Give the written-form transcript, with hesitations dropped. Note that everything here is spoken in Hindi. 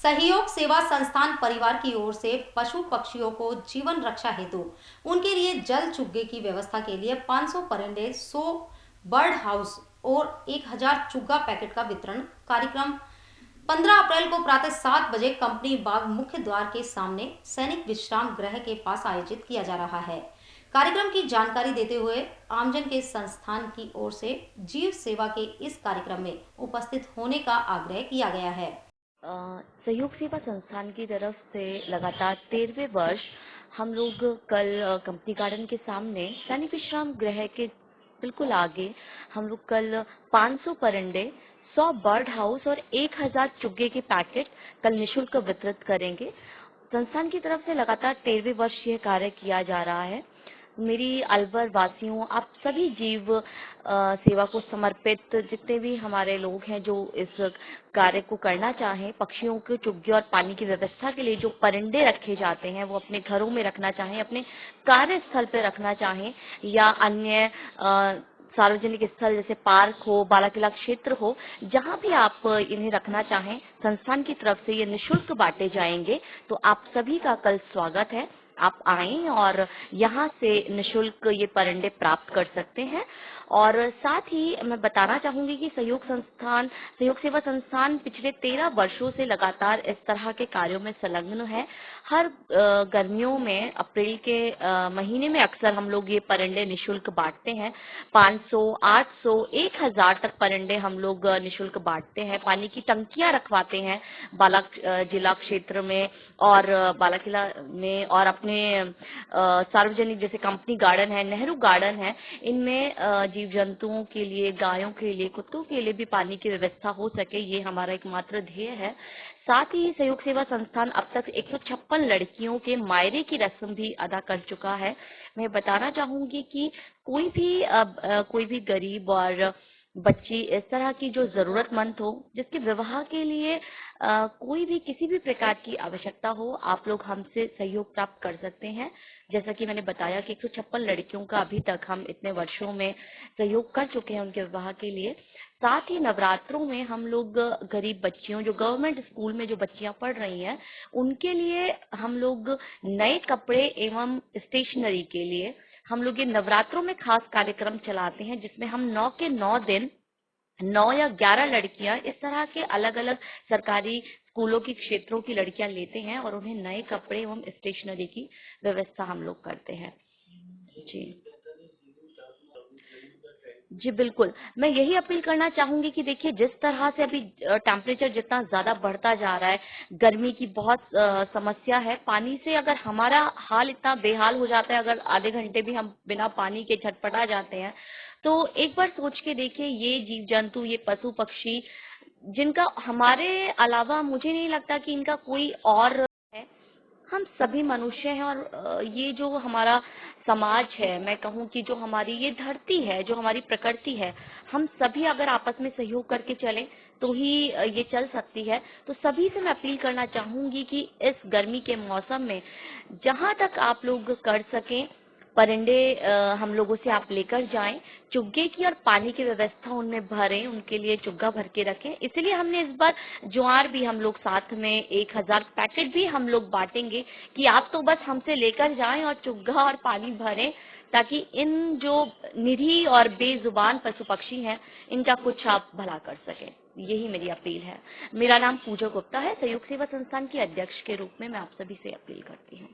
सहयोग सेवा संस्थान परिवार की ओर से पशु पक्षियों को जीवन रक्षा हेतु उनके लिए जल चुग्गे की व्यवस्था के लिए 500 परिंदे, 100 बर्ड हाउस और 1000 चुग्गा पैकेट का वितरण कार्यक्रम 15 अप्रैल को प्रातः 7 बजे कंपनी बाग मुख्य द्वार के सामने सैनिक विश्राम गृह के पास आयोजित किया जा रहा है। कार्यक्रम की जानकारी देते हुए आमजन के संस्थान की ओर से जीव सेवा के इस कार्यक्रम में उपस्थित होने का आग्रह किया गया है। सहयोग सेवा संस्थान की तरफ से लगातार 13वें वर्ष हम लोग कल कंपनी गार्डन के सामने सैनिक विश्राम गृह के बिल्कुल आगे हम लोग कल 500 परिंदे, 100 बर्ड हाउस और 1000 चुग्गे के पैकेट कल निःशुल्क वितरित करेंगे। संस्थान की तरफ से लगातार 13वें वर्ष यह कार्य किया जा रहा है। मेरी अलवर वासियों, आप सभी जीव सेवा को समर्पित जितने भी हमारे लोग हैं जो इस कार्य को करना चाहें, पक्षियों के चुग्गे और पानी की व्यवस्था के लिए जो परिंदे रखे जाते हैं वो अपने घरों में रखना चाहें, अपने कार्यस्थल पर रखना चाहें या अन्य सार्वजनिक स्थल जैसे पार्क हो, बाला किला क्षेत्र हो, जहां भी आप इन्हें रखना चाहें, संस्थान की तरफ से ये निःशुल्क बांटे जाएंगे। तो आप सभी का कल स्वागत है। आप आएं और यहाँ से निःशुल्क ये परिंदे प्राप्त कर सकते हैं। और साथ ही मैं बताना चाहूंगी कि सहयोग सेवा संस्थान पिछले 13 वर्षों से लगातार इस तरह के कार्यों में संलग्न है। हर गर्मियों में अप्रैल के महीने में अक्सर हम लोग ये परिंदे निःशुल्क बांटते हैं। 500, 800, 1000 तक परिंदे हम लोग निःशुल्क बांटते हैं। पानी की टंकियां रखवाते हैं बाला जिला क्षेत्र में और बाला किला में, और अपने सार्वजनिक जैसे कंपनी गार्डन है, नेहरू गार्डन है, इनमें जीव जंतुओं के लिए, गायों के लिए, कुत्तों के लिए भी पानी की व्यवस्था हो सके, ये हमारा एकमात्र ध्येय है। साथ ही सहयोग सेवा संस्थान अब तक 156 लड़कियों के मायरे की रस्म भी अदा कर चुका है। मैं बताना चाहूंगी कि कोई भी गरीब और बच्ची इस तरह की जो जरूरतमंद हो, जिसके विवाह के लिए कोई भी किसी भी प्रकार की आवश्यकता हो, आप लोग हमसे सहयोग प्राप्त कर सकते हैं। जैसा कि मैंने बताया कि 156 लड़कियों का अभी तक हम इतने वर्षों में सहयोग कर चुके हैं उनके विवाह के लिए। साथ ही नवरात्रों में हम लोग गरीब बच्चियों, जो गवर्नमेंट स्कूल में जो बच्चियां पढ़ रही हैं, उनके लिए हम लोग नए कपड़े एवं स्टेशनरी के लिए हम लोग ये नवरात्रों में खास कार्यक्रम चलाते हैं, जिसमें हम 9 के 9 दिन 9 या 11 लड़कियां इस तरह के अलग अलग सरकारी स्कूलों की क्षेत्रों की लड़कियां लेते हैं और उन्हें नए कपड़े एवं स्टेशनरी की व्यवस्था हम लोग करते हैं। जी जी बिल्कुल, मैं यही अपील करना चाहूंगी कि देखिए, जिस तरह से अभी टेम्परेचर जितना ज्यादा बढ़ता जा रहा है, गर्मी की बहुत समस्या है। पानी से अगर हमारा हाल इतना बेहाल हो जाता है, अगर आधे घंटे भी हम बिना पानी के छटपटा जाते हैं, तो एक बार सोच के देखिए, ये जीव जंतु, ये पशु पक्षी, जिनका हमारे अलावा मुझे नहीं लगता कि इनका कोई और है। हम सभी मनुष्य हैं और ये जो हमारा समाज है, मैं कहूँ कि जो हमारी ये धरती है, जो हमारी प्रकृति है, हम सभी अगर आपस में सहयोग करके चलें तो ही ये चल सकती है। तो सभी से मैं अपील करना चाहूंगी कि इस गर्मी के मौसम में जहां तक आप लोग कर सकें, परिंदे हम लोगों से आप लेकर जाएं, चुग्गे की और पानी की व्यवस्था उनमें भरें, उनके लिए चुग्गा भर के रखें। इसलिए हमने इस बार ज्वार भी हम लोग साथ में 1000 पैकेट भी हम लोग बांटेंगे कि आप तो बस हमसे लेकर जाएं और चुग्गा और पानी भरें, ताकि इन जो निरीह और बेजुबान पशु पक्षी हैं, इनका कुछ आप भला कर सकें। यही मेरी अपील है। मेरा नाम पूजा गुप्ता है। सहयोग सेवा संस्थान की अध्यक्ष के रूप में मैं आप सभी से अपील करती हूँ।